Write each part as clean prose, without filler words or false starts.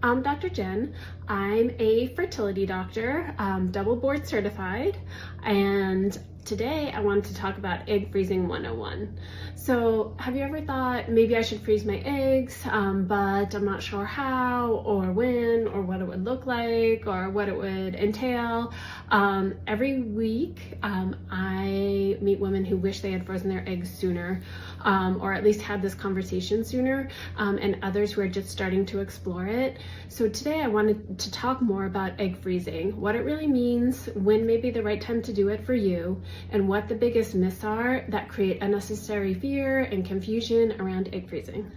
I'm Dr. Jen. I'm a fertility doctor, double board certified, and today I wanted to talk about egg freezing 101. So have you ever thought maybe I should freeze my eggs, but I'm not sure how or when or what it would look like or what it would entail? Every week I meet women who wish they had frozen their eggs sooner, or at least had this conversation sooner, and others who are just starting to explore it. So today I wanted to talk more about egg freezing, what it really means, when may be the right time to do it for you, and what the biggest myths are that create unnecessary fear and confusion around egg freezing.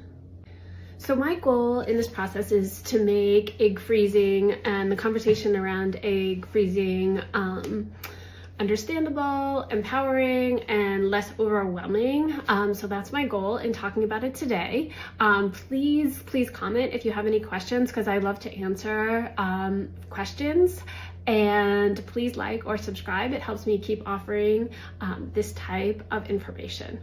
So my goal in this process is to make egg freezing and the conversation around egg freezing understandable, empowering, and less overwhelming. So that's my goal in talking about it today. Please comment if you have any questions, because I love to answer questions. And please like or subscribe. It helps me keep offering this type of information.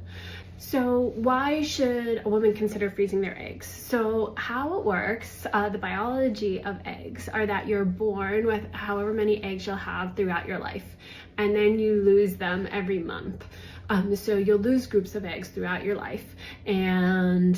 So why should a woman consider freezing their eggs? So how it works, the biology of eggs are that you're born with however many eggs you'll have throughout your life, and then you lose them every month. So you'll lose groups of eggs throughout your life, and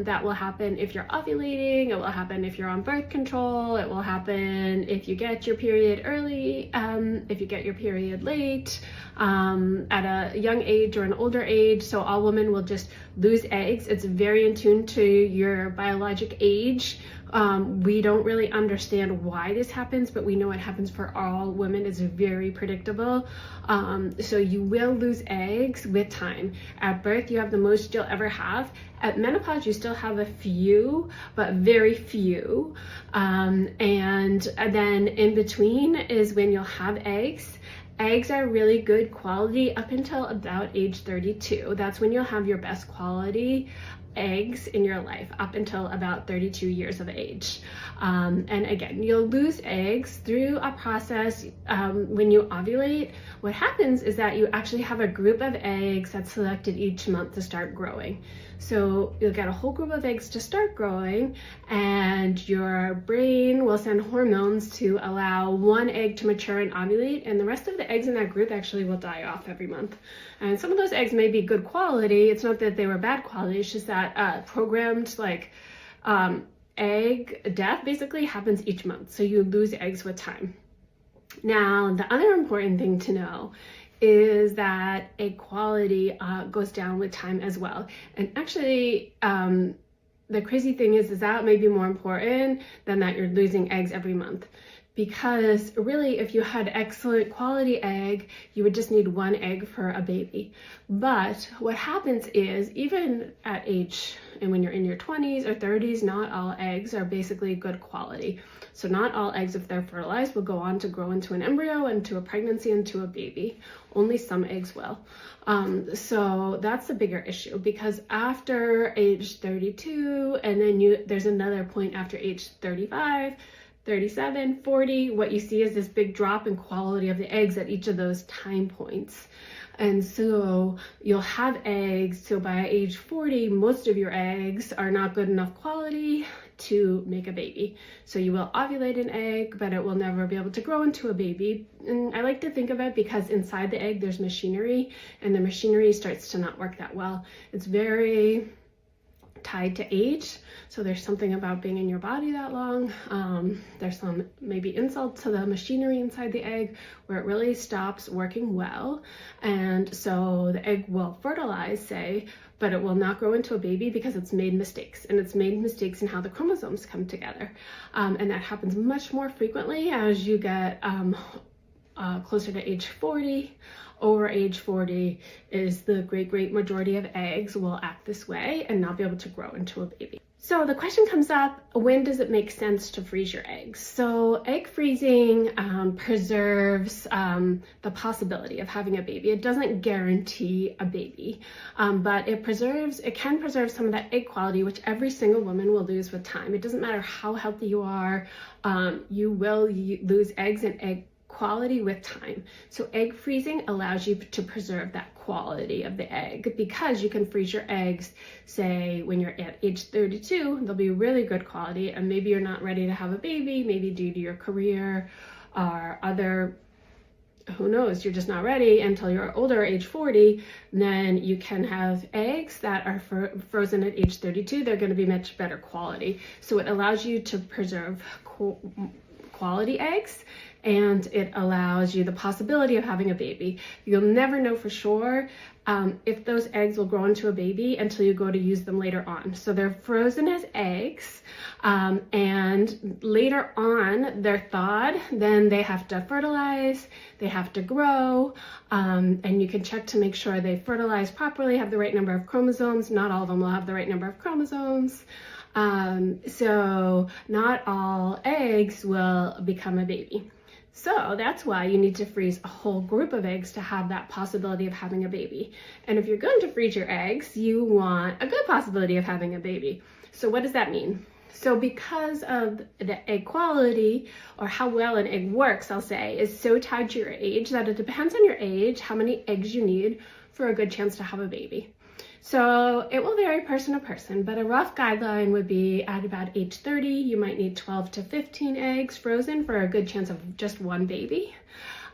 that will happen if you're ovulating, it will happen if you're on birth control, it will happen if you get your period early, if you get your period late, at a young age or an older age. So all women will just lose eggs. It's very in tune to your biologic age. We don't really understand why this happens, but we know it happens for all women. It's very predictable. So you will lose eggs with time. At birth, you have the most you'll ever have. At menopause, you still have a few, but very few. And then in between is when you'll have eggs. Eggs are really good quality up until about age 32. That's when you'll have your best quality eggs in your life, up until about 32 years of age. And again, you'll lose eggs through a process when you ovulate. What happens is that you actually have a group of eggs that's selected each month to start growing. So you'll get a whole group of eggs to start growing, and your brain will send hormones to allow one egg to mature and ovulate, and the rest of the eggs in that group actually will die off every month. And some of those eggs may be good quality. It's not that they were bad quality, it's just that programmed egg death basically happens each month. So you lose eggs with time. Now, the other important thing to know is that egg quality goes down with time as well. And actually, the crazy thing is that may be more important than that you're losing eggs every month. Because really, if you had excellent quality egg, you would just need one egg for a baby. But what happens is, even at age, and when you're in your 20s or 30s, not all eggs are basically good quality. So not all eggs, if they're fertilized, will go on to grow into an embryo, into a pregnancy, into a baby. Only some eggs will. So that's the bigger issue, because after age 32, and then there's another point after age 35, 37, 40, what you see is this big drop in quality of the eggs at each of those time points. And so you'll have eggs, so by age 40, most of your eggs are not good enough quality to make a baby. So you will ovulate an egg, but it will never be able to grow into a baby. And I like to think of it because inside the egg there's machinery, and the machinery starts to not work that well. It's very tied to age. So there's something about being in your body that long. There's some maybe insult to the machinery inside the egg where it really stops working well. And so the egg will fertilize, say, but it will not grow into a baby because it's made mistakes. And it's made mistakes in how the chromosomes come together. And that happens much more frequently as you get closer to age 40. Over age 40 is the great majority of eggs will act this way and not be able to grow into a baby. So the question comes up, when does it make sense to freeze your eggs? So egg freezing preserves the possibility of having a baby. It doesn't guarantee a baby, but it can preserve some of that egg quality, which every single woman will lose with time. It doesn't matter how healthy you are, you will lose eggs and egg quality with time. So egg freezing allows you to preserve that quality of the egg, because you can freeze your eggs, say when you're at age 32, they'll be really good quality, and maybe you're not ready to have a baby, maybe due to your career or other, who knows, you're just not ready until you're older, age 40, then you can have eggs that are frozen at age 32. They're going to be much better quality. So it allows you to preserve quality eggs, and it allows you the possibility of having a baby. You'll never know for sure if those eggs will grow into a baby until you go to use them later on. So they're frozen as eggs, and later on they're thawed, then they have to fertilize, they have to grow, and you can check to make sure they fertilize properly, have the right number of chromosomes. Not all of them will have the right number of chromosomes. So not all eggs will become a baby. So that's why you need to freeze a whole group of eggs to have that possibility of having a baby. And if you're going to freeze your eggs, you want a good possibility of having a baby. So what does that mean? So because of the egg quality, or how well an egg works, I'll say, is so tied to your age that it depends on your age how many eggs you need for a good chance to have a baby. So it will vary person to person, but a rough guideline would be at about age 30, you might need 12 to 15 eggs frozen for a good chance of just one baby.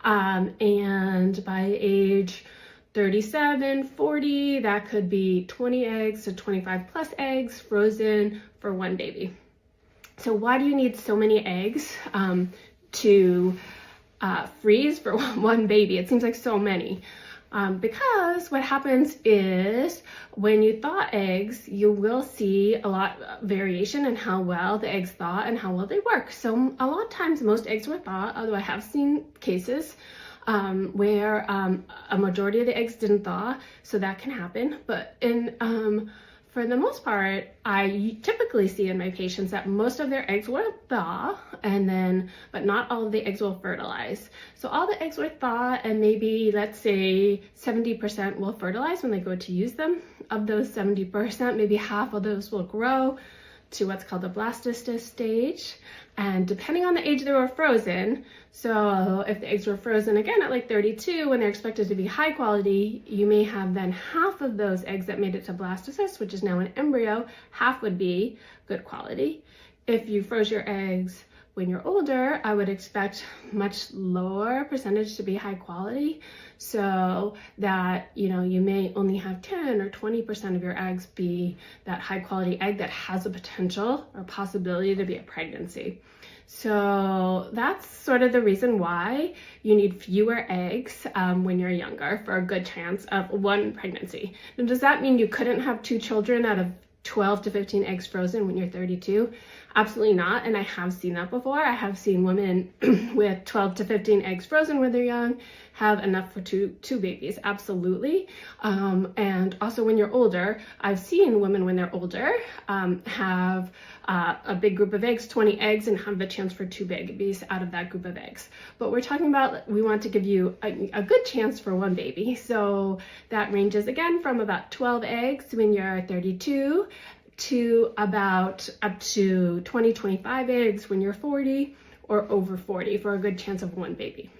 And by age 37, 40, that could be 20 eggs to 25 plus eggs frozen for one baby. So why do you need so many eggs to freeze for one baby? It seems like so many. Because what happens is when you thaw eggs, you will see a lot of variation in how well the eggs thaw and how well they work. So a lot of times most eggs were thawed, although I have seen cases where a majority of the eggs didn't thaw, so that can happen. But for the most part, I typically see in my patients that most of their eggs will thaw, but not all of the eggs will fertilize. So all the eggs will thaw, and maybe, let's say, 70% will fertilize when they go to use them. Of those 70%, maybe half of those will grow to what's called the blastocyst stage. And depending on the age they were frozen, so if the eggs were frozen again at like 32 when they're expected to be high quality, you may have then half of those eggs that made it to blastocyst, which is now an embryo, half would be good quality. If you froze your eggs when you're older, I would expect much lower percentage to be high quality, so that, you may only have 10 or 20% of your eggs be that high quality egg that has a potential or possibility to be a pregnancy. So that's sort of the reason why you need fewer eggs when you're younger for a good chance of one pregnancy. Now, does that mean you couldn't have 2 children out of 12 to 15 eggs frozen when you're 32? Absolutely not, and I have seen that before. I have seen women with 12 to 15 eggs frozen when they're young have enough for two babies, absolutely. And also when you're older, I've seen women when they're older have a big group of eggs, 20 eggs, and have the chance for 2 babies out of that group of eggs. But we're talking about, we want to give you a good chance for one baby. So that ranges again from about 12 eggs when you're 32 to about up to 20, 25 eggs when you're 40 or over 40 for a good chance of one baby.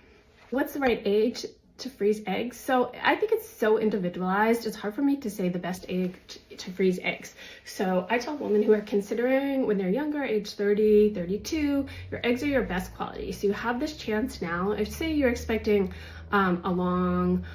What's the right age to freeze eggs? So I think it's so individualized. It's hard for me to say the best age to freeze eggs. So I tell women who are considering when they're younger, age 30, 32, your eggs are your best quality. So you have this chance now. If, say, you're expecting a long,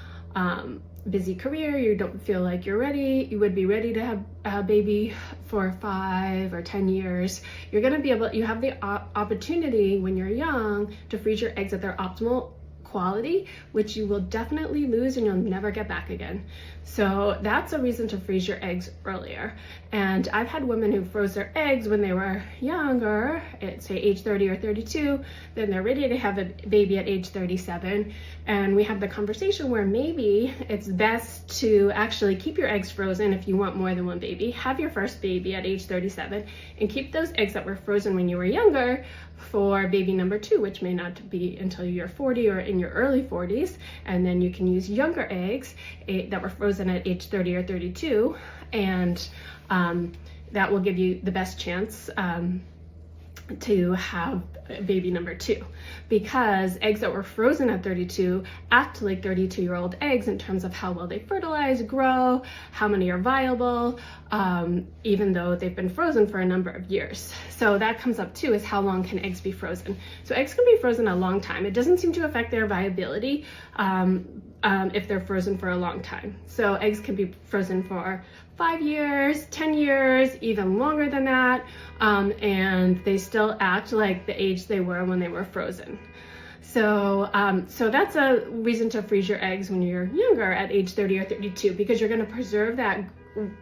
busy career, you don't feel like you're ready, you would be ready to have a baby for 5 or 10 years, you're going to be able, you have the opportunity when you're young to freeze your eggs at their optimal quality, which you will definitely lose and you'll never get back again. So that's a reason to freeze your eggs earlier. And I've had women who froze their eggs when they were younger, at say age 30 or 32, then they're ready to have a baby at age 37. And we have the conversation where maybe it's best to actually keep your eggs frozen if you want more than one baby, have your first baby at age 37, and keep those eggs that were frozen when you were younger for baby number 2, which may not be until you're 40 or in your early 40s. And then you can use younger eggs that were frozen at age 30 or 32, and that will give you the best chance to have baby number 2, because eggs that were frozen at 32 act like 32-year-old eggs in terms of how well they fertilize, grow, how many are viable, even though they've been frozen for a number of years. So that comes up too, is how long can eggs be frozen. So eggs can be frozen a long time. It doesn't seem to affect their viability if they're frozen for a long time. So eggs can be frozen for 5 years, 10 years, even longer than that, and they still act like the age they were when they were frozen. So that's a reason to freeze your eggs when you're younger at age 30 or 32, because you're going to preserve that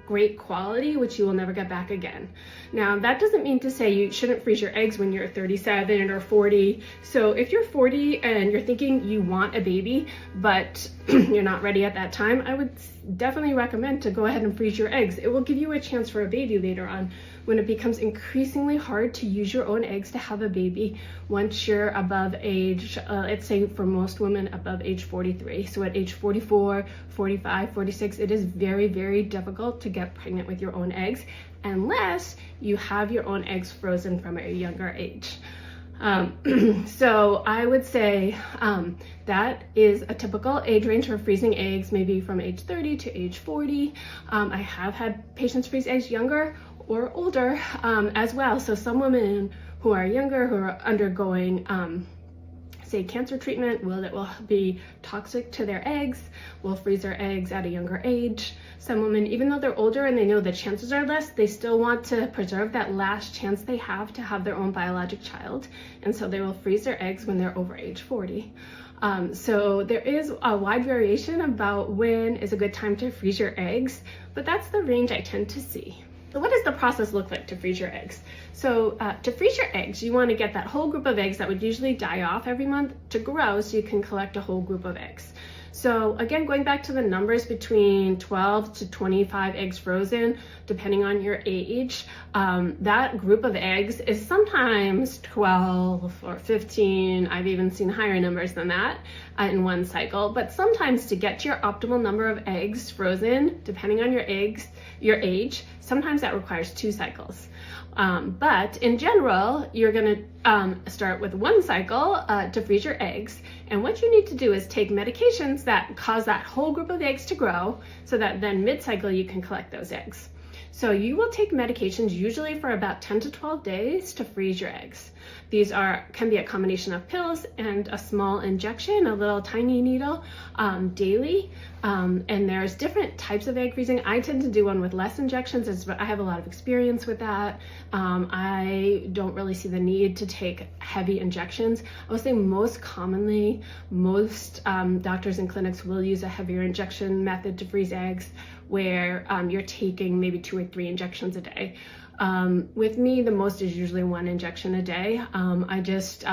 great quality, which you will never get back again. Now, that doesn't mean to say you shouldn't freeze your eggs when you're 37 or 40. So if you're 40 and you're thinking you want a baby, but you're not ready at that time, I would definitely recommend to go ahead and freeze your eggs. It will give you a chance for a baby later on, when it becomes increasingly hard to use your own eggs to have a baby once you're above age, let's say for most women above age 43. So at age 44, 45, 46, it is very, very difficult to get pregnant with your own eggs unless you have your own eggs frozen from a younger age. So I would say that is a typical age range for freezing eggs, maybe from age 30 to age 40. I have had patients freeze eggs younger or older as well. So some women who are younger, who are undergoing say cancer treatment, that will be toxic to their eggs, will freeze their eggs at a younger age. Some women, even though they're older and they know the chances are less, they still want to preserve that last chance they have to have their own biologic child, and so they will freeze their eggs when they're over age 40. So there is a wide variation about when is a good time to freeze your eggs, but that's the range I tend to see. So what does the process look like to freeze your eggs? So to freeze your eggs, you want to get that whole group of eggs that would usually die off every month to grow, so you can collect a whole group of eggs. So again, going back to the numbers, between 12 to 25 eggs frozen, depending on your age, that group of eggs is sometimes 12 or 15. I've even seen higher numbers than that in one cycle. But sometimes to get to your optimal number of eggs frozen, depending on your age, sometimes that requires 2 cycles. But in general, you're going to start with 1 cycle to freeze your eggs. And what you need to do is take medications that cause that whole group of eggs to grow, so that then mid-cycle you can collect those eggs. So you will take medications usually for about 10 to 12 days to freeze your eggs. These can be a combination of pills and a small injection, a little tiny needle, daily. And there's different types of egg freezing. I tend to do one with less injections, as I have a lot of experience with that. I don't really see the need to take heavy injections. I would say most commonly, most doctors and clinics will use a heavier injection method to freeze eggs, where you're taking maybe 2 or 3 injections a day. With me, the most is usually 1 injection a day. I just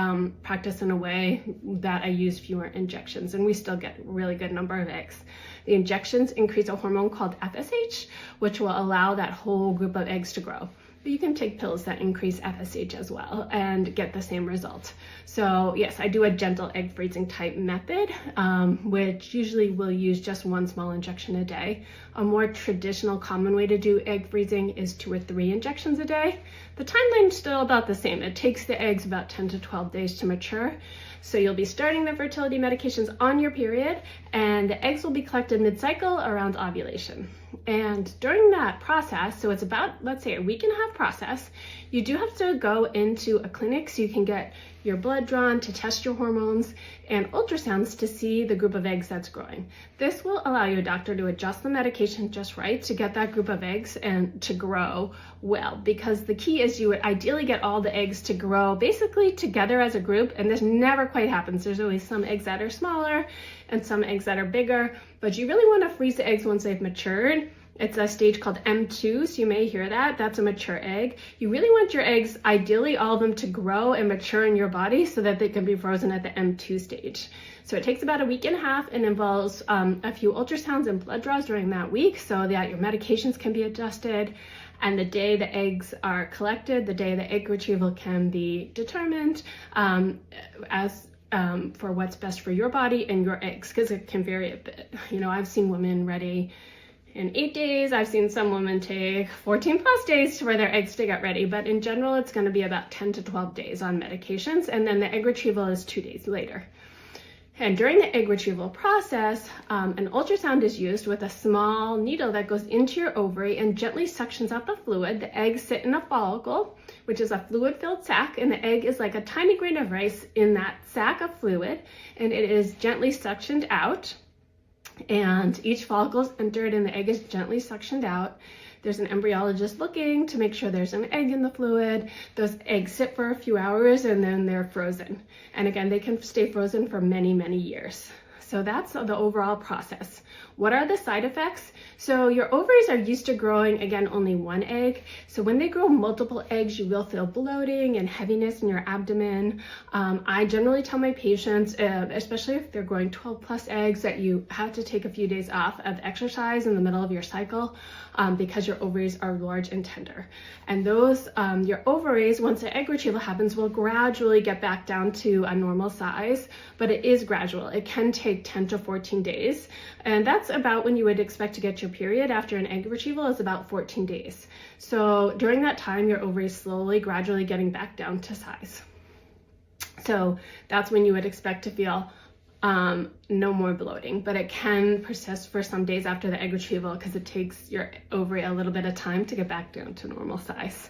practice in a way that I use fewer injections, and we still get a really good number of eggs. The injections increase a hormone called FSH, which will allow that whole group of eggs to grow. But you can take pills that increase FSH as well and get the same result. So yes, I do a gentle egg freezing type method, which usually will use just 1 small injection a day. A more traditional common way to do egg freezing is 2 or 3 injections a day. The timeline is still about the same. It takes the eggs about 10 to 12 days to mature. So you'll be starting the fertility medications on your period, and the eggs will be collected mid-cycle around ovulation. And during that process, so it's about, let's say, a 1.5-week process, you do have to go into a clinic so you can get your blood drawn to test your hormones, and ultrasounds to see the group of eggs that's growing. This will allow your doctor to adjust the medication just right to get that group of eggs and to grow well, because the key is you would ideally get all the eggs to grow basically together as a group, and this never quite happens. There's always some eggs that are smaller and some eggs that are bigger, but you really want to freeze the eggs once they've matured. It's a stage called M2, so you may hear that. That's a mature egg. You really want your eggs, ideally all of them, to grow and mature in your body so that they can be frozen at the M2 stage. So it takes about a 1.5 weeks and involves a few ultrasounds and blood draws during that week so that your medications can be adjusted. And the day the eggs are collected, the day the egg retrieval can be determined for what's best for your body and your eggs, because it can vary a bit. You know, I've seen women ready in 8 days. I've seen some women take 14 plus days for their eggs to get ready, but in general, it's going to be about 10 to 12 days on medications, and then the egg retrieval is 2 days later. And during the egg retrieval process, an ultrasound is used with a small needle that goes into your ovary and gently suctions out the fluid. The eggs sit in a follicle, which is a fluid-filled sac, and the egg is like a tiny grain of rice in that sac of fluid, and it is gently suctioned out. And each follicle is entered and the egg is gently suctioned out. There's an embryologist looking to make sure there's an egg in the fluid. Those eggs sit for a few hours and then they're frozen. And again, they can stay frozen for many, many years. So that's the overall process. What are the side effects? So your ovaries are used to growing, again, only one egg. So when they grow multiple eggs, you will feel bloating and heaviness in your abdomen. I generally tell my patients, especially if they're growing 12 plus eggs, that you have to take a few days off of exercise in the middle of your cycle because your ovaries are large and tender. And those, your ovaries, once the egg retrieval happens, will gradually get back down to a normal size, but it is gradual. It can take 10 to 14 days. And that's about when you would expect to get your period after an egg retrieval, is about 14 days. So during that time, your ovaries slowly, gradually getting back down to size. So that's when you would expect to feel no more bloating, but it can persist for some days after the egg retrieval because it takes your ovary a little bit of time to get back down to normal size.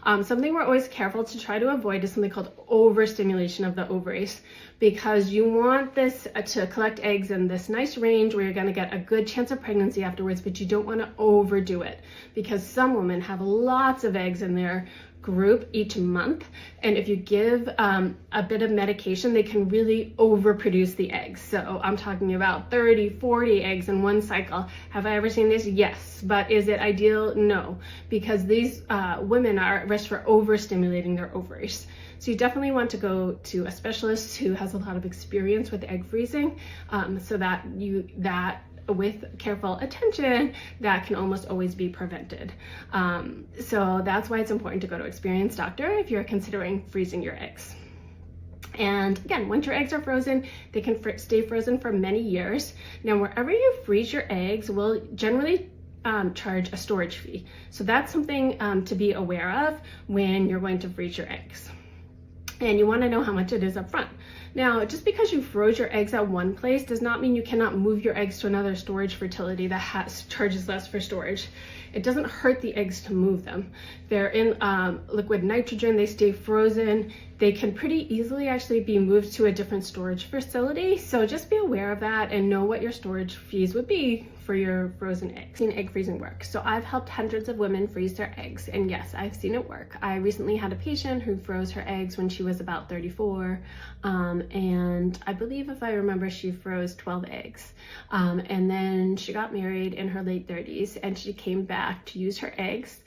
Something we're always careful to try to avoid is something called overstimulation of the ovaries, because you want this to collect eggs in this nice range where you're going to get a good chance of pregnancy afterwards, but you don't want to overdo it because some women have lots of eggs in their group each month, and if you give a bit of medication, they can really overproduce the eggs. So I'm talking about 30, 40 eggs in one cycle. Have I ever seen this? Yes. But is it ideal? No, because these women are at risk for overstimulating their ovaries. So you definitely want to go to a specialist who has a lot of experience with egg freezing, so that with careful attention, that can almost always be prevented. So that's why it's important to go to an experienced doctor if you're considering freezing your eggs. And again, once your eggs are frozen, they can stay frozen for many years. Now, wherever you freeze your eggs will generally charge a storage fee. So that's something to be aware of when you're going to freeze your eggs. And you want to know how much it is up front. Now, just because you froze your eggs at one place does not mean you cannot move your eggs to another storage facility that charges less for storage. It doesn't hurt the eggs to move them. They're in liquid nitrogen, they stay frozen. They can pretty easily actually be moved to a different storage facility. So just be aware of that and know what your storage fees would be for your frozen eggs. I've seen egg freezing work. So I've helped hundreds of women freeze their eggs, and yes, I've seen it work. I recently had a patient who froze her eggs when she was about 34, and I believe, if I remember, she froze 12 eggs. And then she got married in her late 30s, and she came back to use her eggs.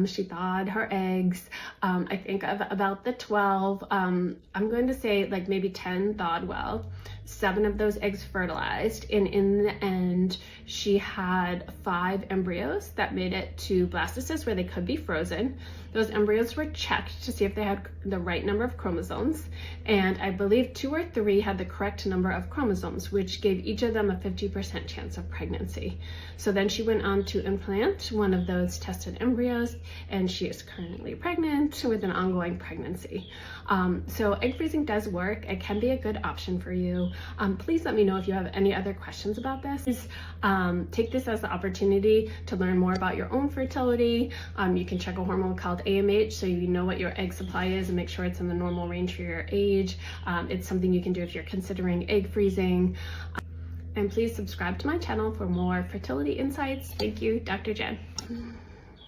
She thawed her eggs. I think of about the 12, I'm going to say like maybe 10 thawed well. 7 of those eggs fertilized, and in the end she had 5 embryos that made it to blastocysts where they could be frozen. Those embryos were checked to see if they had the right number of chromosomes, and I believe 2 or 3 had the correct number of chromosomes, which gave each of them a 50% chance of pregnancy. So then she went on to implant one of those tested embryos, and she is currently pregnant with an ongoing pregnancy. So egg freezing does work. It can be a good option for you. Please let me know if you have any other questions about this. Please, take this as the opportunity to learn more about your own fertility. You can check a hormone called AMH so you know what your egg supply is and make sure it's in the normal range for your age. It's something you can do if you're considering egg freezing. And please subscribe to my channel for more fertility insights. Thank you, Dr. Jen.